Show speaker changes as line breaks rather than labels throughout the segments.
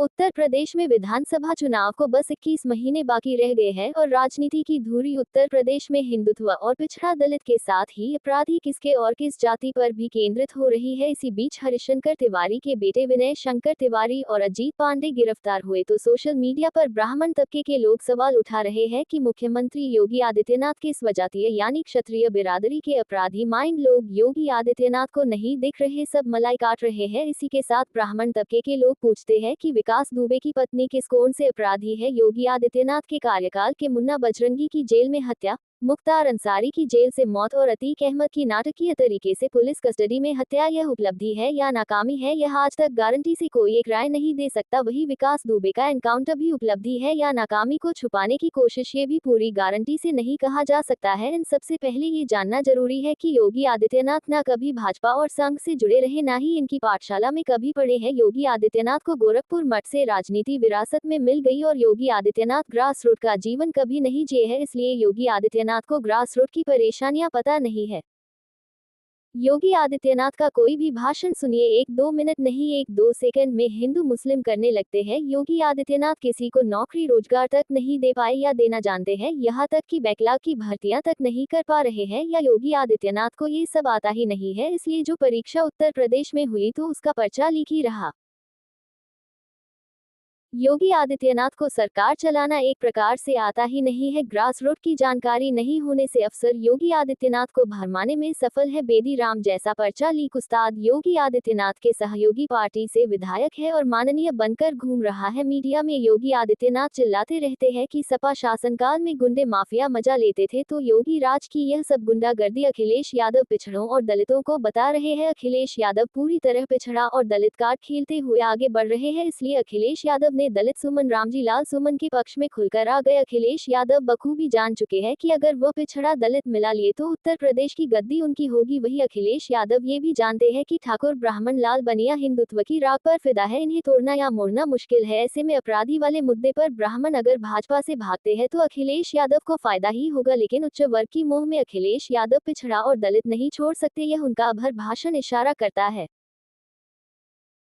उत्तर प्रदेश में विधानसभा चुनाव को बस 21 महीने बाकी रह गए हैं और राजनीति की धुरी उत्तर प्रदेश में हिंदुत्व और पिछड़ा दलित के साथ ही अपराधी किसके और किस जाति पर भी केंद्रित हो रही है। इसी बीच हरिशंकर तिवारी के बेटे विनय शंकर तिवारी और अजीत पांडे गिरफ्तार हुए तो सोशल मीडिया पर ब्राह्मण तबके के लोग सवाल उठा रहे हैं कि मुख्यमंत्री योगी आदित्यनाथ के स्वजातीय यानी क्षत्रिय बिरादरी के अपराधी माइंड लोग योगी आदित्यनाथ को नहीं दिख रहे, सब मलाई काट रहे हैं। इसी के साथ ब्राह्मण तबके के लोग पूछते हैं कि विकास दुबे की पत्नी किस कौन से अपराधी है। योगी आदित्यनाथ के कार्यकाल के मुन्ना बजरंगी की जेल में हत्या, मुख्तार अंसारी की जेल से मौत और अतीक अहमद की नाटकीय तरीके से पुलिस कस्टडी में हत्या, यह उपलब्धि है या नाकामी है, यह आज तक गारंटी से कोई एक राय नहीं दे सकता। वही विकास दुबे का एनकाउंटर भी उपलब्धि है या नाकामी को छुपाने की कोशिश, ये भी पूरी गारंटी से नहीं कहा जा सकता है। इन सबसे पहले ये जानना जरूरी है कि योगी आदित्यनाथ न कभी भाजपा और संघ से जुड़े रहे, न ही इनकी पाठशाला में कभी पढ़े हैं। योगी आदित्यनाथ को गोरखपुर मठ से राजनीति विरासत में मिल गई और योगी आदित्यनाथ ग्रास रूट का जीवन कभी नहीं जिए हैं, इसलिए योगी आदित्यनाथ को ग्रास रूट की परेशानियां पता नहीं है। योगी आदित्यनाथ का कोई भी भाषण सुनिए, 1-2 मिनट नहीं 1-2 सेकंड में हिंदू मुस्लिम करने लगते हैं। योगी आदित्यनाथ किसी को नौकरी रोजगार तक नहीं दे पाए या देना जानते हैं, यहाँ तक कि बैकलॉग की भर्तियां तक नहीं कर पा रहे हैं, या योगी आदित्यनाथ को ये सब आता ही नहीं है, इसलिए जो परीक्षा उत्तर प्रदेश में हुई तो उसका पर्चा लीक ही रहा। योगी आदित्यनाथ को सरकार चलाना एक प्रकार से आता ही नहीं है, ग्रास रूट की जानकारी नहीं होने से अफसर योगी आदित्यनाथ को भरमाने में सफल है। बेदी राम जैसा पर्चा लीक उस्ताद योगी आदित्यनाथ के सहयोगी पार्टी से विधायक है और माननीय बनकर घूम रहा है। मीडिया में योगी आदित्यनाथ चिल्लाते रहते हैं कि सपा शासनकाल में गुंडे माफिया मजा लेते थे, तो योगी राज की यह सब गुंडागर्दी अखिलेश यादव पिछड़ों और दलितों को बता रहे हैं। अखिलेश यादव पूरी तरह पिछड़ा और दलित कार्ड खेलते हुए आगे बढ़ रहे हैं, इसलिए अखिलेश यादव ने दलित सुमन रामजी लाल सुमन के पक्ष में खुलकर आ गए। अखिलेश यादव बखूबी जान चुके हैं कि अगर वो पिछड़ा दलित मिला लिए तो उत्तर प्रदेश की गद्दी उनकी होगी। वही अखिलेश यादव ये भी जानते हैं कि ठाकुर ब्राह्मण लाल बनिया हिंदुत्व की राग पर फिदा है, इन्हें तोड़ना या मोड़ना मुश्किल है। ऐसे में अपराधी वाले मुद्दे पर ब्राह्मण अगर भाजपा से भागते हैं तो अखिलेश यादव को फायदा ही होगा, लेकिन उच्च वर्ग की मोह में अखिलेश यादव पिछड़ा और दलित नहीं छोड़ सकते, यह उनका अभर भाषण इशारा करता है।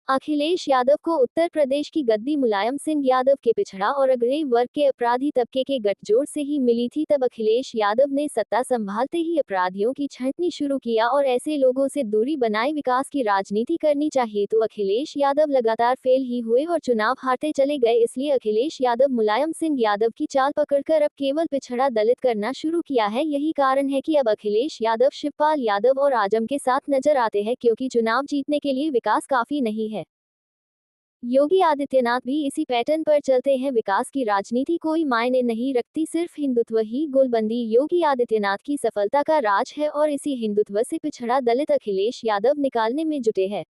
अखिलेश यादव को उत्तर प्रदेश की गद्दी मुलायम सिंह यादव के पिछड़ा और अग्रणी वर्ग के अपराधी तबके के गठजोड़ से ही मिली थी। तब अखिलेश यादव ने सत्ता संभालते ही अपराधियों की छंटनी शुरू किया और ऐसे लोगों से दूरी बनाए विकास की राजनीति करनी चाहिए, तो अखिलेश यादव लगातार फेल ही हुए और चुनाव हारते चले गए। इसलिए अखिलेश यादव मुलायम सिंह यादव की चाल पकड़कर अब केवल पिछड़ा दलित करना शुरू किया है। यही कारण है कि अब अखिलेश यादव शिवपाल यादव और आजम के साथ नजर आते हैं, क्योंकि चुनाव जीतने के लिए विकास काफी नहीं है। योगी आदित्यनाथ भी इसी पैटर्न पर चलते हैं। विकास की राजनीति कोई मायने नहीं रखती, सिर्फ हिंदुत्व ही गोलबंदी योगी आदित्यनाथ की सफलता का राज है और इसी हिंदुत्व से पिछड़ा दलित अखिलेश यादव निकालने में जुटे हैं।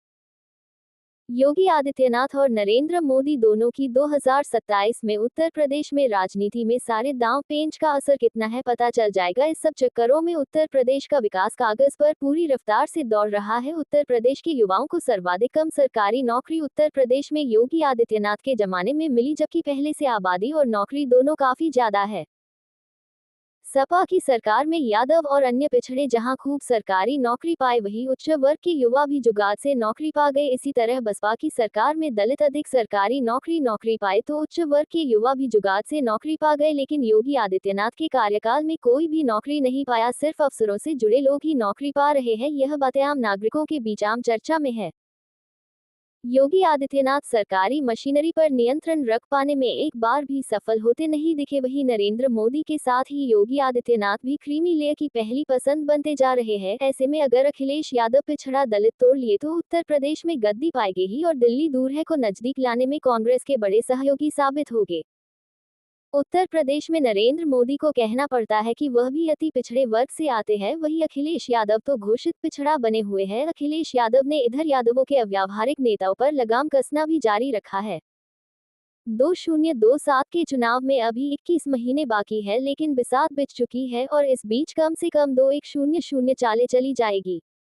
योगी आदित्यनाथ और नरेंद्र मोदी दोनों की 2027 में उत्तर प्रदेश में राजनीति में सारे दांव पेंच का असर कितना है पता चल जाएगा। इस सब चक्करों में उत्तर प्रदेश का विकास कागज पर पूरी रफ्तार से दौड़ रहा है। उत्तर प्रदेश के युवाओं को सर्वाधिक कम सरकारी नौकरी उत्तर प्रदेश में योगी आदित्यनाथ के जमाने में मिली, जबकि पहले से आबादी और नौकरी दोनों काफी ज्यादा है। सपा की सरकार में यादव और अन्य पिछड़े जहां खूब सरकारी नौकरी पाए, वहीं उच्च वर्ग के युवा भी जुगाड़ से नौकरी पा गए। इसी तरह बसपा की सरकार में दलित अधिक सरकारी नौकरी पाए तो उच्च वर्ग के युवा भी जुगाड़ से नौकरी पा गए, लेकिन योगी आदित्यनाथ के कार्यकाल में कोई भी नौकरी नहीं पाया, सिर्फ अफसरों से जुड़े लोग ही नौकरी पा रहे हैं। यह बातें आम नागरिकों के बीच आम चर्चा में है। योगी आदित्यनाथ सरकारी मशीनरी पर नियंत्रण रख पाने में एक बार भी सफल होते नहीं दिखे। वहीं नरेंद्र मोदी के साथ ही योगी आदित्यनाथ भी क्रीमी लेयर की पहली पसंद बनते जा रहे हैं। ऐसे में अगर अखिलेश यादव पिछड़ा दलित तोड़ लिए तो उत्तर प्रदेश में गद्दी पाएगी ही और दिल्ली दूर है को नजदीक लाने में कांग्रेस के बड़े सहयोगी साबित होंगे। उत्तर प्रदेश में नरेंद्र मोदी को कहना पड़ता है कि वह भी अति पिछड़े वर्ग से आते हैं, वहीं अखिलेश यादव तो घोषित पिछड़ा बने हुए हैं। अखिलेश यादव ने इधर यादवों के अव्यावहारिक नेताओं पर लगाम कसना भी जारी रखा है। 2027 के चुनाव में अभी 21 महीने बाकी है, लेकिन बिसात बिछ चुकी है और इस बीच कम से कम 2100 चालें चली जाएगी।